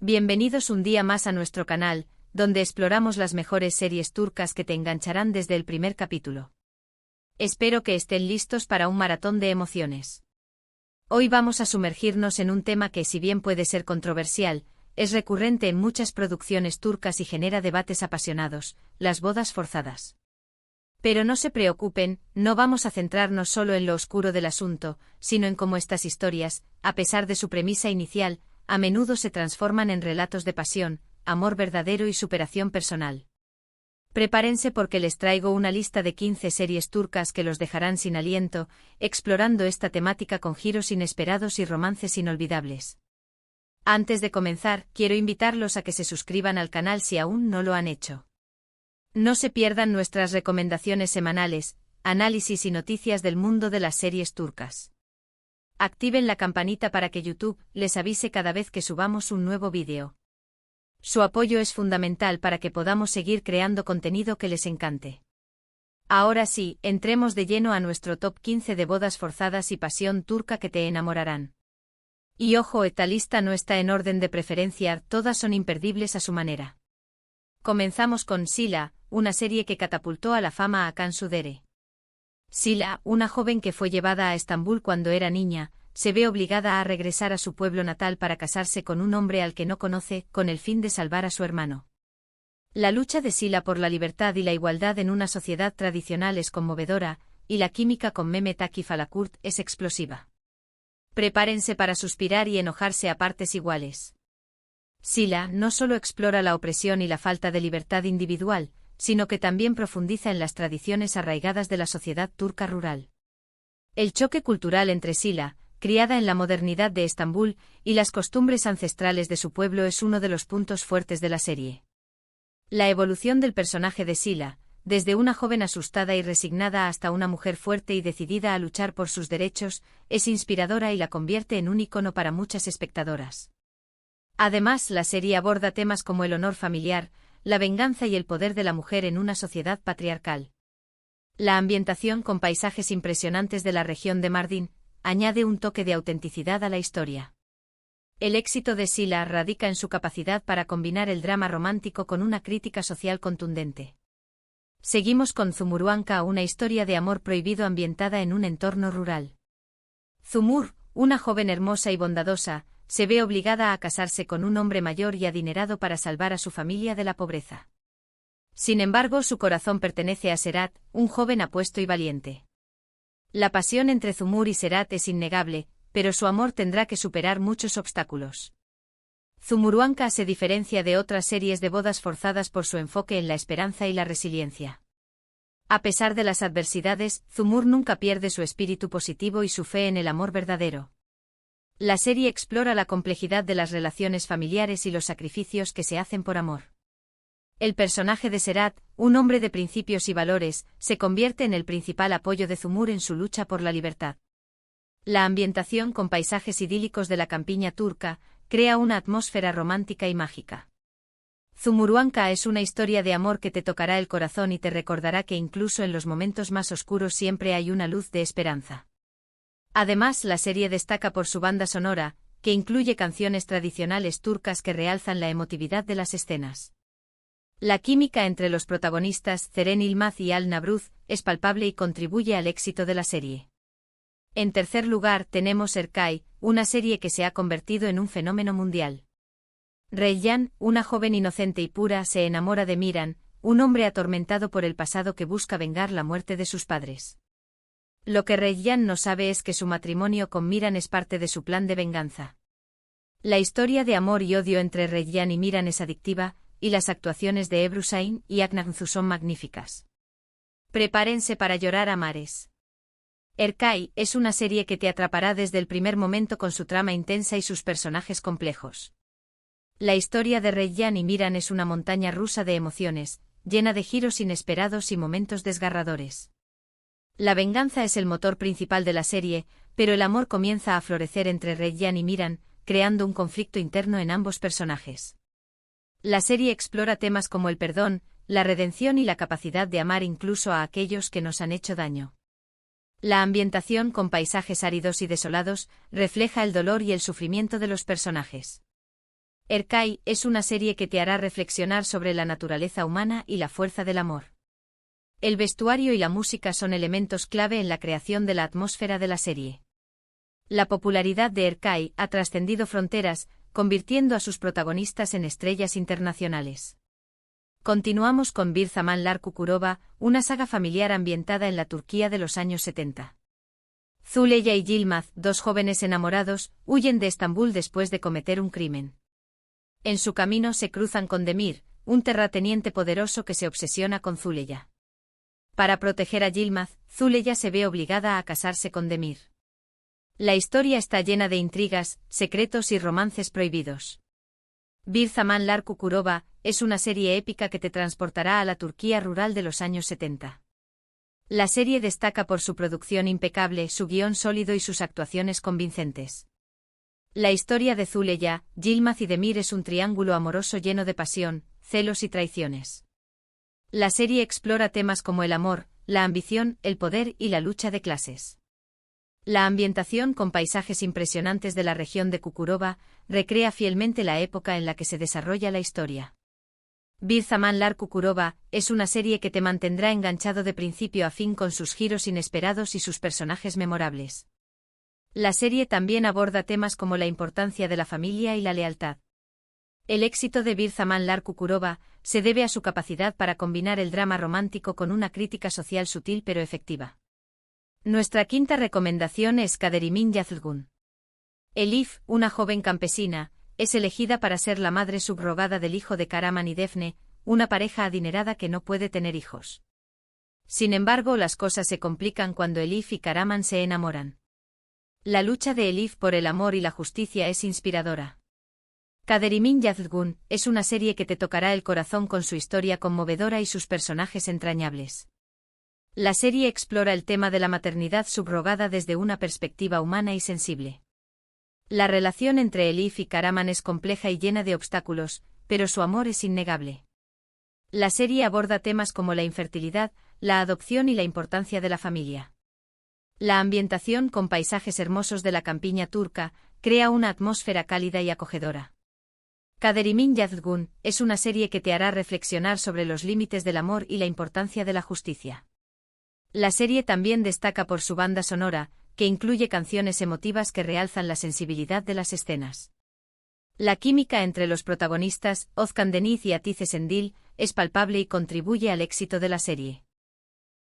Bienvenidos un día más a nuestro canal, donde exploramos las mejores series turcas que te engancharán desde el primer capítulo. Espero que estén listos para un maratón de emociones. Hoy vamos a sumergirnos en un tema que, si bien puede ser controversial, es recurrente en muchas producciones turcas y genera debates apasionados: las bodas forzadas. Pero no se preocupen, no vamos a centrarnos solo en lo oscuro del asunto, sino en cómo estas historias, a pesar de su premisa inicial, a menudo se transforman en relatos de pasión, amor verdadero y superación personal. Prepárense porque les traigo una lista de 15 series turcas que los dejarán sin aliento, explorando esta temática con giros inesperados y romances inolvidables. Antes de comenzar, quiero invitarlos a que se suscriban al canal si aún no lo han hecho. No se pierdan nuestras recomendaciones semanales, análisis y noticias del mundo de las series turcas. Activen la campanita para que YouTube les avise cada vez que subamos un nuevo vídeo. Su apoyo es fundamental para que podamos seguir creando contenido que les encante. Ahora sí, entremos de lleno a nuestro top 15 de bodas forzadas y pasión turca que te enamorarán. Y ojo, esta lista no está en orden de preferencia, todas son imperdibles a su manera. Comenzamos con Sila, una serie que catapultó a la fama a Cansu Dere. Sila, una joven que fue llevada a Estambul cuando era niña, se ve obligada a regresar a su pueblo natal para casarse con un hombre al que no conoce, con el fin de salvar a su hermano. La lucha de Sila por la libertad y la igualdad en una sociedad tradicional es conmovedora, y la química con Mehmet Akif Alakurt es explosiva. Prepárense para suspirar y enojarse a partes iguales. Sila no solo explora la opresión y la falta de libertad individual, sino que también profundiza en las tradiciones arraigadas de la sociedad turca rural. El choque cultural entre Sila, criada en la modernidad de Estambul, y las costumbres ancestrales de su pueblo es uno de los puntos fuertes de la serie. La evolución del personaje de Sila, desde una joven asustada y resignada hasta una mujer fuerte y decidida a luchar por sus derechos, es inspiradora y la convierte en un icono para muchas espectadoras. Además, la serie aborda temas como el honor familiar, la venganza y el poder de la mujer en una sociedad patriarcal. La ambientación con paisajes impresionantes de la región de Mardin añade un toque de autenticidad a la historia. El éxito de Sila radica en su capacidad para combinar el drama romántico con una crítica social contundente. Seguimos con Zumuruanka, una historia de amor prohibido ambientada en un entorno rural. Zumur, una joven hermosa y bondadosa, se ve obligada a casarse con un hombre mayor y adinerado para salvar a su familia de la pobreza. Sin embargo, su corazón pertenece a Serhat, un joven apuesto y valiente. La pasión entre Zumur y Serhat es innegable, pero su amor tendrá que superar muchos obstáculos. Zumuruanka se diferencia de otras series de bodas forzadas por su enfoque en la esperanza y la resiliencia. A pesar de las adversidades, Zumur nunca pierde su espíritu positivo y su fe en el amor verdadero. La serie explora la complejidad de las relaciones familiares y los sacrificios que se hacen por amor. El personaje de Serhat, un hombre de principios y valores, se convierte en el principal apoyo de Zumur en su lucha por la libertad. La ambientación con paisajes idílicos de la campiña turca crea una atmósfera romántica y mágica. Zumuruanka es una historia de amor que te tocará el corazón y te recordará que incluso en los momentos más oscuros siempre hay una luz de esperanza. Además, la serie destaca por su banda sonora, que incluye canciones tradicionales turcas que realzan la emotividad de las escenas. La química entre los protagonistas, Ceren Yılmaz y Al Nabruz, es palpable y contribuye al éxito de la serie. En tercer lugar tenemos Erkay, una serie que se ha convertido en un fenómeno mundial. Reyyan, una joven inocente y pura, se enamora de Miran, un hombre atormentado por el pasado que busca vengar la muerte de sus padres. Lo que Reyyan no sabe es que su matrimonio con Miran es parte de su plan de venganza. La historia de amor y odio entre Reyyan y Miran es adictiva, y las actuaciones de Ebru Şahin y Aknagzu son magníficas. Prepárense para llorar a mares. Erkay es una serie que te atrapará desde el primer momento con su trama intensa y sus personajes complejos. La historia de Reyyan y Miran es una montaña rusa de emociones, llena de giros inesperados y momentos desgarradores. La venganza es el motor principal de la serie, pero el amor comienza a florecer entre Reyyan y Miran, creando un conflicto interno en ambos personajes. La serie explora temas como el perdón, la redención y la capacidad de amar incluso a aquellos que nos han hecho daño. La ambientación con paisajes áridos y desolados refleja el dolor y el sufrimiento de los personajes. Erkai es una serie que te hará reflexionar sobre la naturaleza humana y la fuerza del amor. El vestuario y la música son elementos clave en la creación de la atmósfera de la serie. La popularidad de Erkai ha trascendido fronteras, convirtiendo a sus protagonistas en estrellas internacionales. Continuamos con Bir Zamanlar Kukurova, una saga familiar ambientada en la Turquía de los años 70. Zuleya y Yilmaz, dos jóvenes enamorados, huyen de Estambul después de cometer un crimen. En su camino se cruzan con Demir, un terrateniente poderoso que se obsesiona con Zuleya. Para proteger a Yilmaz, Zuleya se ve obligada a casarse con Demir. La historia está llena de intrigas, secretos y romances prohibidos. Bir Zamanlar Kukurova es una serie épica que te transportará a la Turquía rural de los años 70. La serie destaca por su producción impecable, su guión sólido y sus actuaciones convincentes. La historia de Zuleya, Yilmaz y Demir es un triángulo amoroso lleno de pasión, celos y traiciones. La serie explora temas como el amor, la ambición, el poder y la lucha de clases. La ambientación con paisajes impresionantes de la región de Kukurova recrea fielmente la época en la que se desarrolla la historia. Bir Zamanlar Kukurova es una serie que te mantendrá enganchado de principio a fin con sus giros inesperados y sus personajes memorables. La serie también aborda temas como la importancia de la familia y la lealtad. El éxito de Bir Zamanlar Kukurova se debe a su capacidad para combinar el drama romántico con una crítica social sutil pero efectiva. Nuestra quinta recomendación es Kaderimin Yazılgun. Elif, una joven campesina, es elegida para ser la madre subrogada del hijo de Karaman y Defne, una pareja adinerada que no puede tener hijos. Sin embargo, las cosas se complican cuando Elif y Karaman se enamoran. La lucha de Elif por el amor y la justicia es inspiradora. Kaderimin Yazılgun es una serie que te tocará el corazón con su historia conmovedora y sus personajes entrañables. La serie explora el tema de la maternidad subrogada desde una perspectiva humana y sensible. La relación entre Elif y Karaman es compleja y llena de obstáculos, pero su amor es innegable. La serie aborda temas como la infertilidad, la adopción y la importancia de la familia. La ambientación con paisajes hermosos de la campiña turca crea una atmósfera cálida y acogedora. Kaderimin Yazılgun es una serie que te hará reflexionar sobre los límites del amor y la importancia de la justicia. La serie también destaca por su banda sonora, que incluye canciones emotivas que realzan la sensibilidad de las escenas. La química entre los protagonistas, Özkan Deniz y Hatice Sendil, es palpable y contribuye al éxito de la serie.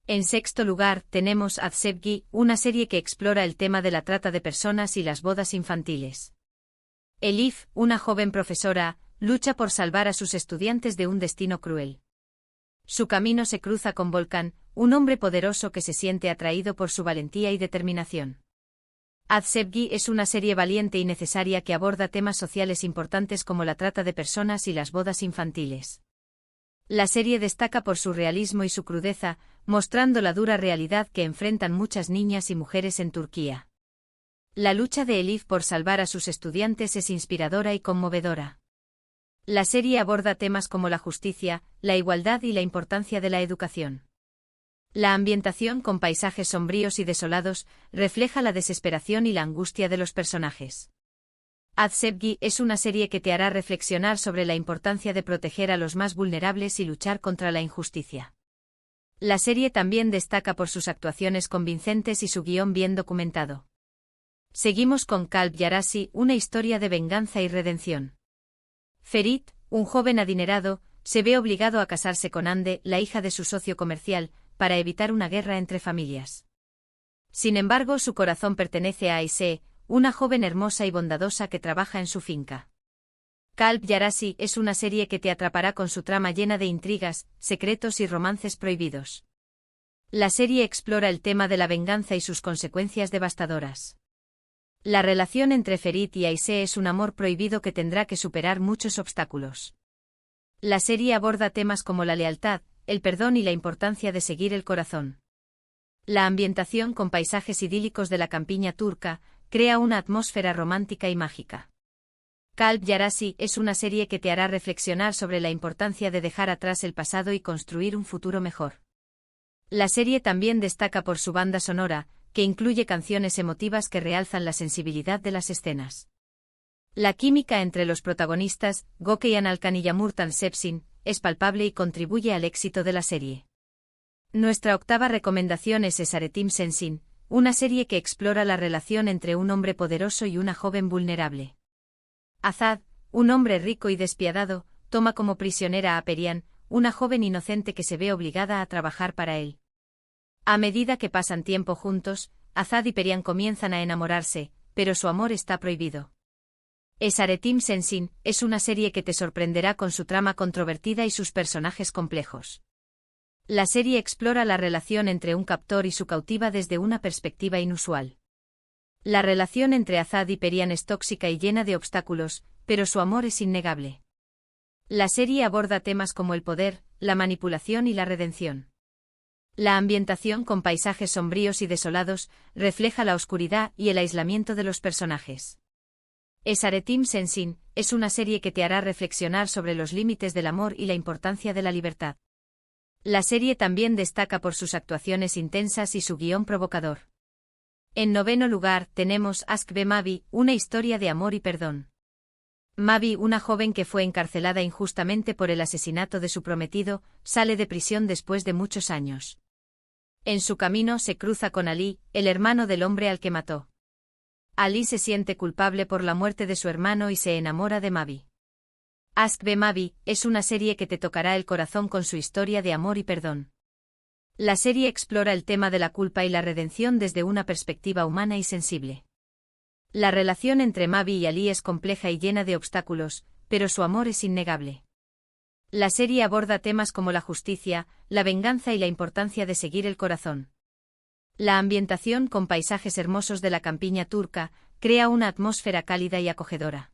En sexto lugar, tenemos Azsevgi, una serie que explora el tema de la trata de personas y las bodas infantiles. Elif, una joven profesora, lucha por salvar a sus estudiantes de un destino cruel. Su camino se cruza con Volkan, un hombre poderoso que se siente atraído por su valentía y determinación. Azsevgi es una serie valiente y necesaria que aborda temas sociales importantes como la trata de personas y las bodas infantiles. La serie destaca por su realismo y su crudeza, mostrando la dura realidad que enfrentan muchas niñas y mujeres en Turquía. La lucha de Elif por salvar a sus estudiantes es inspiradora y conmovedora. La serie aborda temas como la justicia, la igualdad y la importancia de la educación. La ambientación con paisajes sombríos y desolados refleja la desesperación y la angustia de los personajes. Azsevgi es una serie que te hará reflexionar sobre la importancia de proteger a los más vulnerables y luchar contra la injusticia. La serie también destaca por sus actuaciones convincentes y su guión bien documentado. Seguimos con Kalp Yarasi, una historia de venganza y redención. Ferit, un joven adinerado, se ve obligado a casarse con Hande, la hija de su socio comercial, para evitar una guerra entre familias. Sin embargo, su corazón pertenece a Aise, una joven hermosa y bondadosa que trabaja en su finca. Kalp Yarasi es una serie que te atrapará con su trama llena de intrigas, secretos y romances prohibidos. La serie explora el tema de la venganza y sus consecuencias devastadoras. La relación entre Ferit y Aise es un amor prohibido que tendrá que superar muchos obstáculos. La serie aborda temas como la lealtad, el perdón y la importancia de seguir el corazón. La ambientación con paisajes idílicos de la campiña turca crea una atmósfera romántica y mágica. Kalp Yarasi es una serie que te hará reflexionar sobre la importancia de dejar atrás el pasado y construir un futuro mejor. La serie también destaca por su banda sonora, que incluye canciones emotivas que realzan la sensibilidad de las escenas. La química entre los protagonistas, Gokey Alkan y Yamurtan Sepsin, es palpable y contribuye al éxito de la serie. Nuestra octava recomendación es Esaretim Sensin, una serie que explora la relación entre un hombre poderoso y una joven vulnerable. Azad, un hombre rico y despiadado, toma como prisionera a Perian, una joven inocente que se ve obligada a trabajar para él. A medida que pasan tiempo juntos, Azad y Perian comienzan a enamorarse, pero su amor está prohibido. Esaretim Sensin es una serie que te sorprenderá con su trama controvertida y sus personajes complejos. La serie explora la relación entre un captor y su cautiva desde una perspectiva inusual. La relación entre Azad y Perian es tóxica y llena de obstáculos, pero su amor es innegable. La serie aborda temas como el poder, la manipulación y la redención. La ambientación con paisajes sombríos y desolados refleja la oscuridad y el aislamiento de los personajes. Esaretim Sensin es una serie que te hará reflexionar sobre los límites del amor y la importancia de la libertad. La serie también destaca por sus actuaciones intensas y su guión provocador. En noveno lugar tenemos Ask B. Mavi, una historia de amor y perdón. Mavi, una joven que fue encarcelada injustamente por el asesinato de su prometido, sale de prisión después de muchos años. En su camino se cruza con Ali, el hermano del hombre al que mató. Ali se siente culpable por la muerte de su hermano y se enamora de Mavi. Ask B. Mavi es una serie que te tocará el corazón con su historia de amor y perdón. La serie explora el tema de la culpa y la redención desde una perspectiva humana y sensible. La relación entre Mavi y Ali es compleja y llena de obstáculos, pero su amor es innegable. La serie aborda temas como la justicia, la venganza y la importancia de seguir el corazón. La ambientación con paisajes hermosos de la campiña turca crea una atmósfera cálida y acogedora.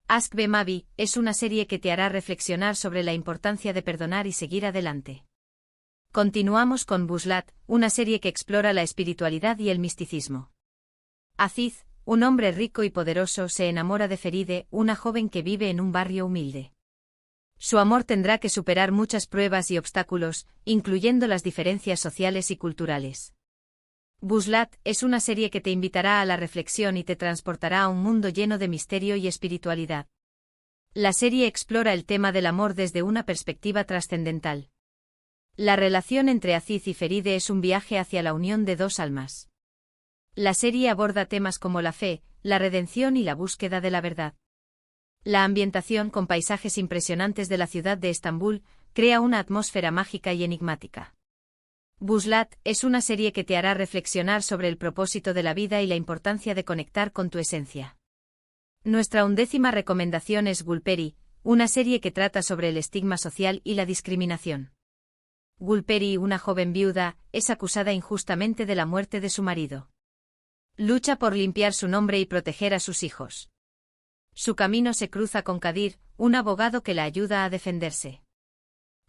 Ask B. Mavi es una serie que te hará reflexionar sobre la importancia de perdonar y seguir adelante. Continuamos con Buslat, una serie que explora la espiritualidad y el misticismo. Aziz, un hombre rico y poderoso, se enamora de Feride, una joven que vive en un barrio humilde. Su amor tendrá que superar muchas pruebas y obstáculos, incluyendo las diferencias sociales y culturales. Buslat es una serie que te invitará a la reflexión y te transportará a un mundo lleno de misterio y espiritualidad. La serie explora el tema del amor desde una perspectiva trascendental. La relación entre Aziz y Feride es un viaje hacia la unión de dos almas. La serie aborda temas como la fe, la redención y la búsqueda de la verdad. La ambientación con paisajes impresionantes de la ciudad de Estambul crea una atmósfera mágica y enigmática. Buslat es una serie que te hará reflexionar sobre el propósito de la vida y la importancia de conectar con tu esencia. Nuestra 11ª recomendación es Gulperi, una serie que trata sobre el estigma social y la discriminación. Gulperi, una joven viuda, es acusada injustamente de la muerte de su marido. Lucha por limpiar su nombre y proteger a sus hijos. Su camino se cruza con Kadir, un abogado que la ayuda a defenderse.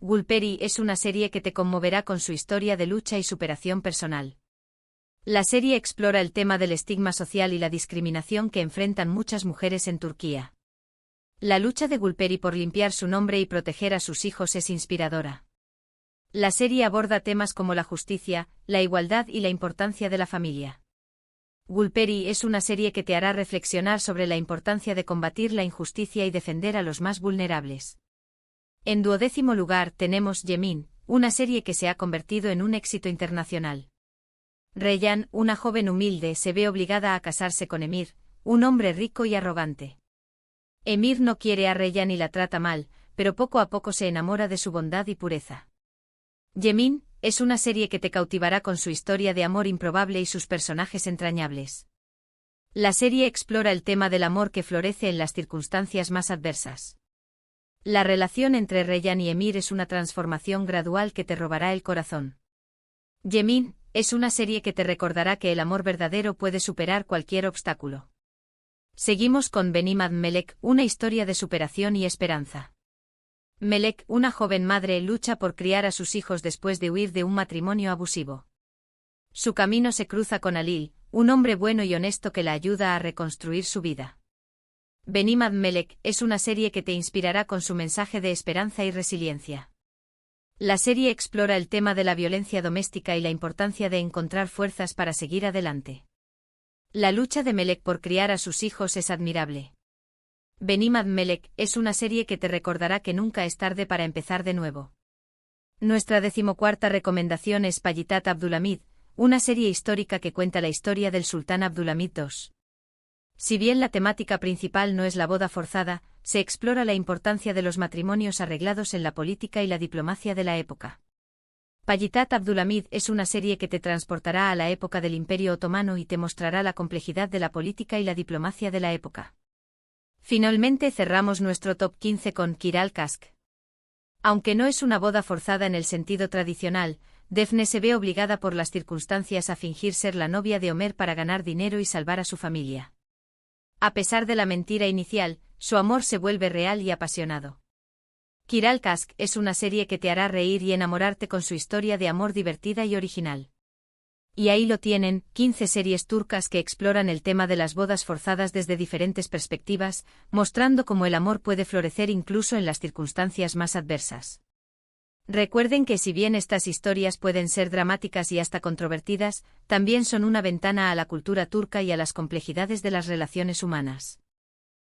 Gulperi es una serie que te conmoverá con su historia de lucha y superación personal. La serie explora el tema del estigma social y la discriminación que enfrentan muchas mujeres en Turquía. La lucha de Gulperi por limpiar su nombre y proteger a sus hijos es inspiradora. La serie aborda temas como la justicia, la igualdad y la importancia de la familia. Gulperi es una serie que te hará reflexionar sobre la importancia de combatir la injusticia y defender a los más vulnerables. En 12º lugar tenemos Yemin, una serie que se ha convertido en un éxito internacional. Reyhan, una joven humilde, se ve obligada a casarse con Emir, un hombre rico y arrogante. Emir no quiere a Reyhan y la trata mal, pero poco a poco se enamora de su bondad y pureza. Yemin es una serie que te cautivará con su historia de amor improbable y sus personajes entrañables. La serie explora el tema del amor que florece en las circunstancias más adversas. La relación entre Reyhan y Emir es una transformación gradual que te robará el corazón. Yemin es una serie que te recordará que el amor verdadero puede superar cualquier obstáculo. Seguimos con Benimad Melek, una historia de superación y esperanza. Melek, una joven madre, lucha por criar a sus hijos después de huir de un matrimonio abusivo. Su camino se cruza con Alil, un hombre bueno y honesto que la ayuda a reconstruir su vida. Benimad Melek es una serie que te inspirará con su mensaje de esperanza y resiliencia. La serie explora el tema de la violencia doméstica y la importancia de encontrar fuerzas para seguir adelante. La lucha de Melek por criar a sus hijos es admirable. Benimad Melek es una serie que te recordará que nunca es tarde para empezar de nuevo. Nuestra 14ª recomendación es Payitat Abdulhamid, una serie histórica que cuenta la historia del sultán Abdulhamid II. Si bien la temática principal no es la boda forzada, se explora la importancia de los matrimonios arreglados en la política y la diplomacia de la época. Payitat Abdulhamid es una serie que te transportará a la época del Imperio Otomano y te mostrará la complejidad de la política y la diplomacia de la época. Finalmente cerramos nuestro top 15 con Kiral Kask. Aunque no es una boda forzada en el sentido tradicional, Defne se ve obligada por las circunstancias a fingir ser la novia de Omer para ganar dinero y salvar a su familia. A pesar de la mentira inicial, su amor se vuelve real y apasionado. Kiral Kask es una serie que te hará reír y enamorarte con su historia de amor divertida y original. Y ahí lo tienen, 15 series turcas que exploran el tema de las bodas forzadas desde diferentes perspectivas, mostrando cómo el amor puede florecer incluso en las circunstancias más adversas. Recuerden que si bien estas historias pueden ser dramáticas y hasta controvertidas, también son una ventana a la cultura turca y a las complejidades de las relaciones humanas.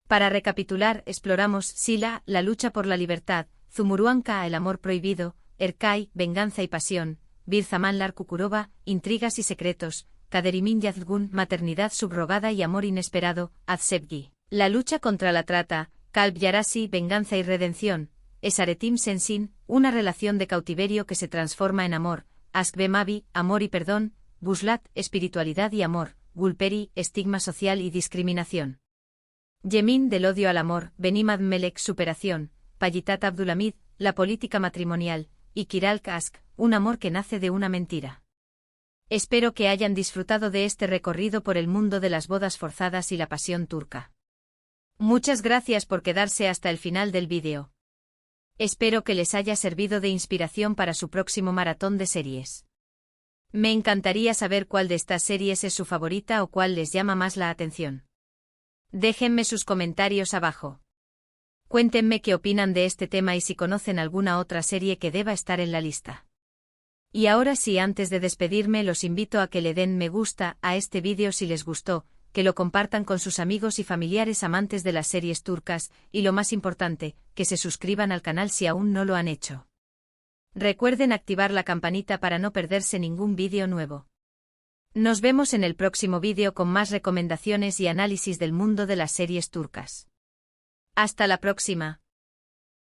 Para recapitular, exploramos Sila, la lucha por la libertad; Zumuruanka, el amor prohibido; Erkay, venganza y pasión; Bir Zamanlar Kukurova, intrigas y secretos; Kaderimin Yazgun, maternidad subrogada y amor inesperado; Azsebgi, la lucha contra la trata; Kalb Yarasi, venganza y redención; Esaretim Sensin, una relación de cautiverio que se transforma en amor; Askbe Mavi, amor y perdón; Buslat, espiritualidad y amor; Gulperi, estigma social y discriminación; Yemin, del odio al amor; Benimad Melek, superación; Payitat Abdulhamid, la política matrimonial; y Kiral Kask, un amor que nace de una mentira. Espero que hayan disfrutado de este recorrido por el mundo de las bodas forzadas y la pasión turca. Muchas gracias por quedarse hasta el final del vídeo. Espero que les haya servido de inspiración para su próximo maratón de series. Me encantaría saber cuál de estas series es su favorita o cuál les llama más la atención. Déjenme sus comentarios abajo. Cuéntenme qué opinan de este tema y si conocen alguna otra serie que deba estar en la lista. Y ahora sí, antes de despedirme, los invito a que le den me gusta a este vídeo si les gustó, que lo compartan con sus amigos y familiares amantes de las series turcas, y lo más importante, que se suscriban al canal si aún no lo han hecho. Recuerden activar la campanita para no perderse ningún vídeo nuevo. Nos vemos en el próximo vídeo con más recomendaciones y análisis del mundo de las series turcas. Hasta la próxima.